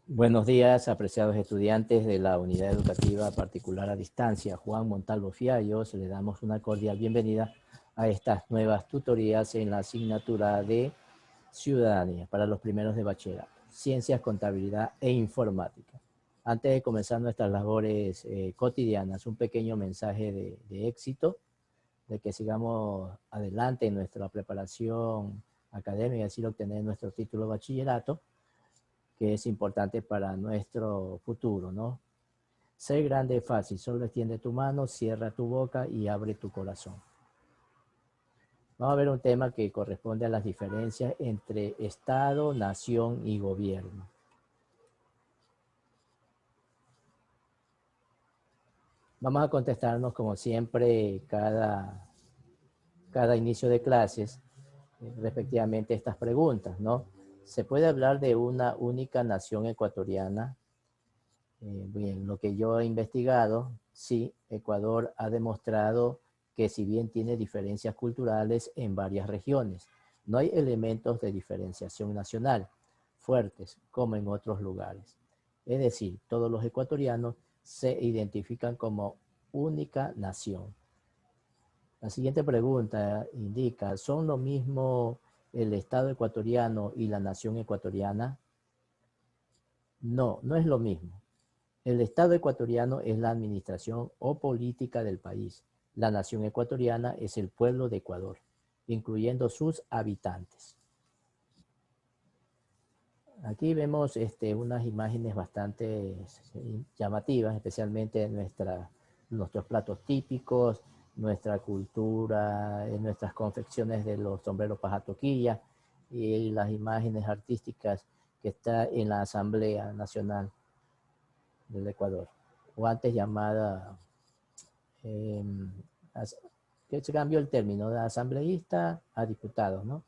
Buenos días, apreciados estudiantes de la Unidad Educativa Particular a Distancia Juan Montalvo Fiallos. Les damos una cordial bienvenida a estas nuevas tutorías en la asignatura de Ciudadanía para los primeros de bachillerato, Ciencias, Contabilidad e Informática. Antes de comenzar nuestras labores cotidianas, un pequeño mensaje de éxito, de que sigamos adelante en nuestra preparación académica y así obtener nuestro título de bachillerato, que es importante para nuestro futuro, ¿no? Ser grande es fácil, solo extiende tu mano, cierra tu boca y abre tu corazón. Vamos a ver un tema que corresponde a las diferencias entre Estado, nación y gobierno. Vamos a contestarnos como siempre cada inicio de clases, respectivamente estas preguntas, ¿no? ¿Se puede hablar de una única nación ecuatoriana? Bien, lo que yo he investigado, sí, Ecuador ha demostrado que si bien tiene diferencias culturales en varias regiones, no hay elementos de diferenciación nacional fuertes como en otros lugares. Es decir, todos los ecuatorianos se identifican como única nación. La siguiente pregunta indica, ¿son lo mismo el Estado ecuatoriano y la nación ecuatoriana? No, no es lo mismo. El Estado ecuatoriano es la administración o política del país. La nación ecuatoriana es el pueblo de Ecuador, incluyendo sus habitantes. Aquí vemos unas imágenes bastante llamativas, especialmente nuestros platos típicos, nuestra cultura, nuestras confecciones de los sombreros pajatoquilla y las imágenes artísticas que está en la Asamblea Nacional del Ecuador, o antes llamada, que se cambió el término de asambleísta a diputados, ¿no?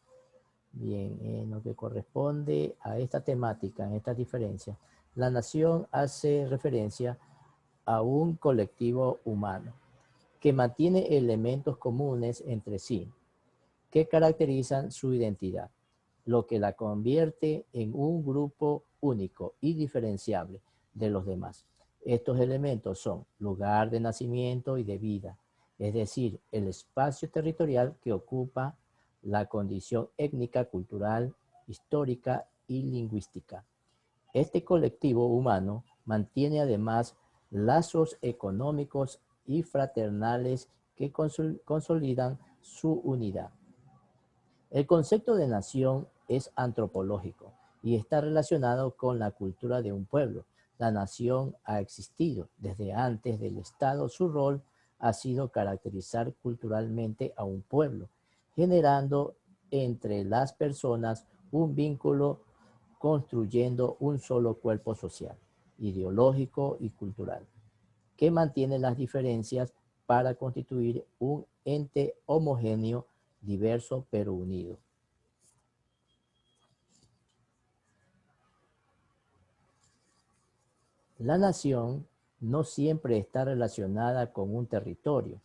Bien, en lo que corresponde a esta temática, en esta diferencia, la nación hace referencia a un colectivo humano que mantiene elementos comunes entre sí, que caracterizan su identidad, lo que la convierte en un grupo único y diferenciable de los demás. Estos elementos son lugar de nacimiento y de vida, es decir, el espacio territorial que ocupa la condición étnica, cultural, histórica y lingüística. Este colectivo humano mantiene además lazos económicos y fraternales que consolidan su unidad. El concepto de nación es antropológico y está relacionado con la cultura de un pueblo. La nación ha existido desde antes del Estado. Su rol ha sido caracterizar culturalmente a un pueblo, generando entre las personas un vínculo, construyendo un solo cuerpo social, ideológico y cultural, que mantiene las diferencias para constituir un ente homogéneo, diverso pero unido. La nación no siempre está relacionada con un territorio.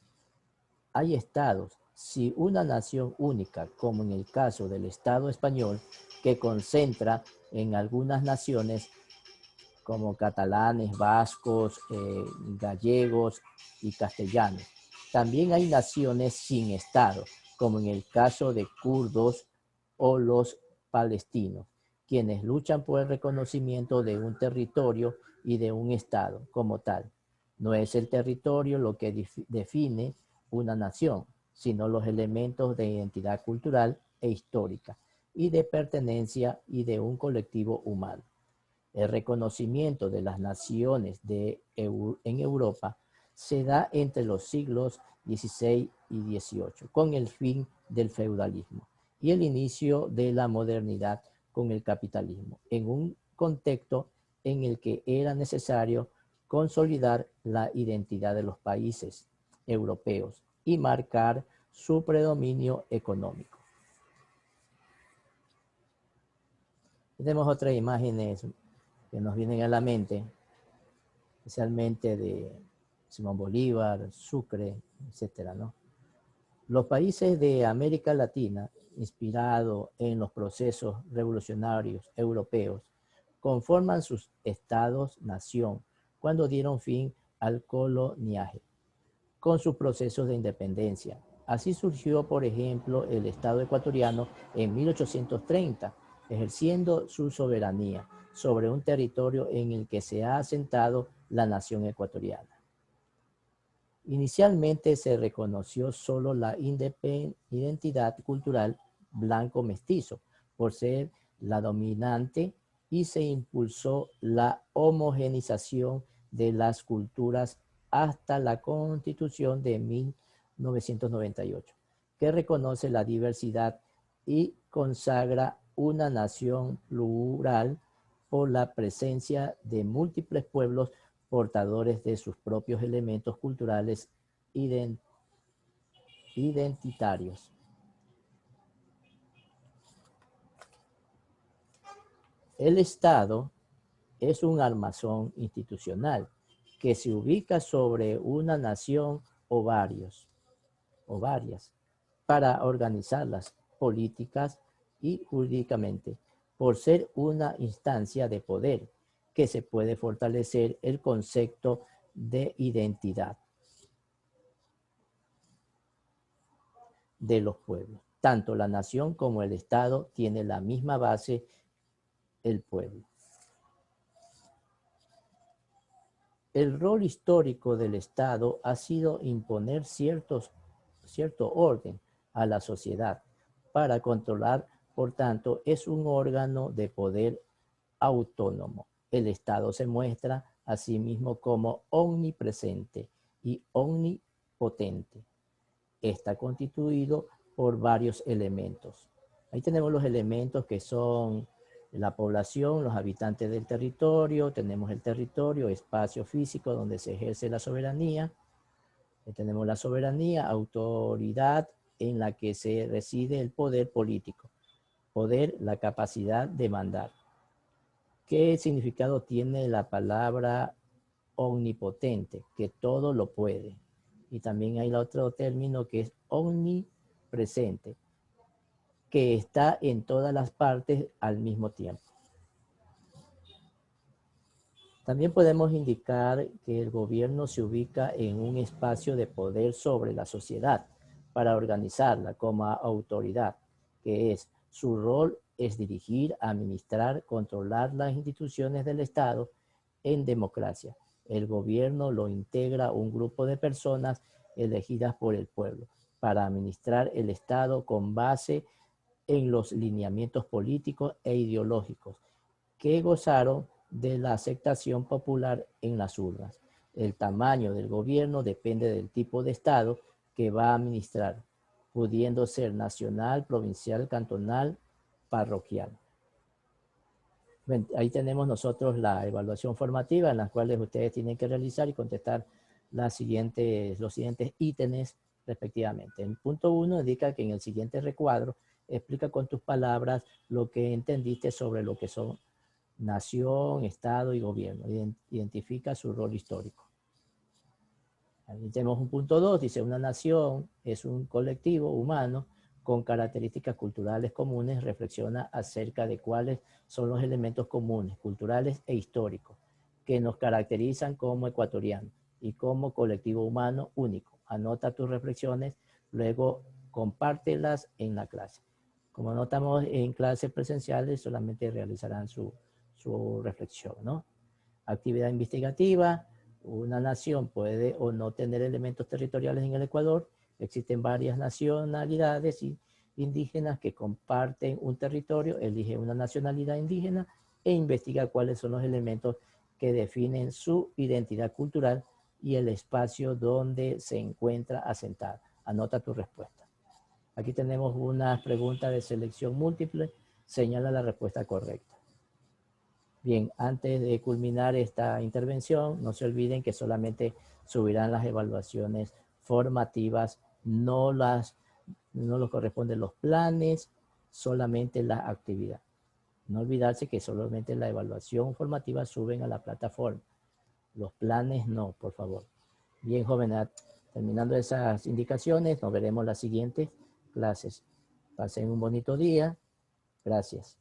Hay estados. Si una nación única, como en el caso del Estado español, que concentra en algunas naciones como catalanes, vascos, gallegos y castellanos. También hay naciones sin Estado, como en el caso de kurdos o los palestinos, quienes luchan por el reconocimiento de un territorio y de un Estado como tal. No es el territorio lo que define una nación, sino los elementos de identidad cultural e histórica y de pertenencia y de un colectivo humano. El reconocimiento de las naciones en Europa se da entre los siglos XVI y XVIII, con el fin del feudalismo y el inicio de la modernidad con el capitalismo, en un contexto en el que era necesario consolidar la identidad de los países europeos y marcar su predominio económico. Tenemos otras imágenes que nos vienen a la mente, especialmente de Simón Bolívar, Sucre, etcétera, ¿no? Los países de América Latina, inspirados en los procesos revolucionarios europeos, conforman sus estados-nación cuando dieron fin al coloniaje, con sus procesos de independencia. Así surgió, por ejemplo, el Estado ecuatoriano en 1830, ejerciendo su soberanía sobre un territorio en el que se ha asentado la nación ecuatoriana. Inicialmente se reconoció solo la identidad cultural blanco-mestizo por ser la dominante y se impulsó la homogenización de las culturas hasta la Constitución de 1998, que reconoce la diversidad y consagra una nación plural por la presencia de múltiples pueblos portadores de sus propios elementos culturales identitarios. El Estado es un armazón institucional que se ubica sobre una nación o varias para organizarlas políticas y jurídicamente, por ser una instancia de poder que se puede fortalecer el concepto de identidad de los pueblos. Tanto la nación como el Estado tienen la misma base, el pueblo. El rol histórico del Estado ha sido imponer cierto orden a la sociedad para controlar, por tanto, es un órgano de poder autónomo. El Estado se muestra a sí mismo como omnipresente y omnipotente. Está constituido por varios elementos. Ahí tenemos los elementos que son la población, los habitantes del territorio, tenemos el territorio, espacio físico donde se ejerce la soberanía, tenemos la soberanía, autoridad en la que se reside el poder político, poder, la capacidad de mandar. ¿Qué significado tiene la palabra omnipotente? Que todo lo puede. Y también hay el otro término que es omnipresente, que está en todas las partes al mismo tiempo. También podemos indicar que el gobierno se ubica en un espacio de poder sobre la sociedad para organizarla como autoridad, que es su rol es dirigir, administrar, controlar las instituciones del Estado en democracia. El gobierno lo integra un grupo de personas elegidas por el pueblo para administrar el Estado con base en los lineamientos políticos e ideológicos que gozaron de la aceptación popular en las urnas. El tamaño del gobierno depende del tipo de Estado que va a administrar, pudiendo ser nacional, provincial, cantonal, parroquial. Ahí tenemos nosotros la evaluación formativa en las cuales ustedes tienen que realizar y contestar los siguientes ítems respectivamente. El punto 1 indica que en el siguiente recuadro explica con tus palabras lo que entendiste sobre lo que son nación, Estado y gobierno. Identifica su rol histórico. Ahí tenemos un punto 2, dice una nación es un colectivo humano con características culturales comunes, reflexiona acerca de cuáles son los elementos comunes, culturales e históricos, que nos caracterizan como ecuatorianos y como colectivo humano único. Anota tus reflexiones, luego compártelas en la clase. Como no estamos en clases presenciales, solamente realizarán su reflexión, ¿no? Actividad investigativa. Una nación puede o no tener elementos territoriales en el Ecuador. Existen varias nacionalidades indígenas que comparten un territorio, elige una nacionalidad indígena e investiga cuáles son los elementos que definen su identidad cultural y el espacio donde se encuentra asentada. Anota tu respuesta. Aquí tenemos unas preguntas de selección múltiple. Señala la respuesta correcta. Bien, antes de culminar esta intervención, no se olviden que solamente subirán las evaluaciones formativas, no los corresponden los planes, solamente la actividad. No olvidarse que solamente la evaluación formativa suben a la plataforma. Los planes no, por favor. Bien, jóvenes, terminando esas indicaciones, nos veremos en las siguientes clases. Pasen un bonito día. Gracias.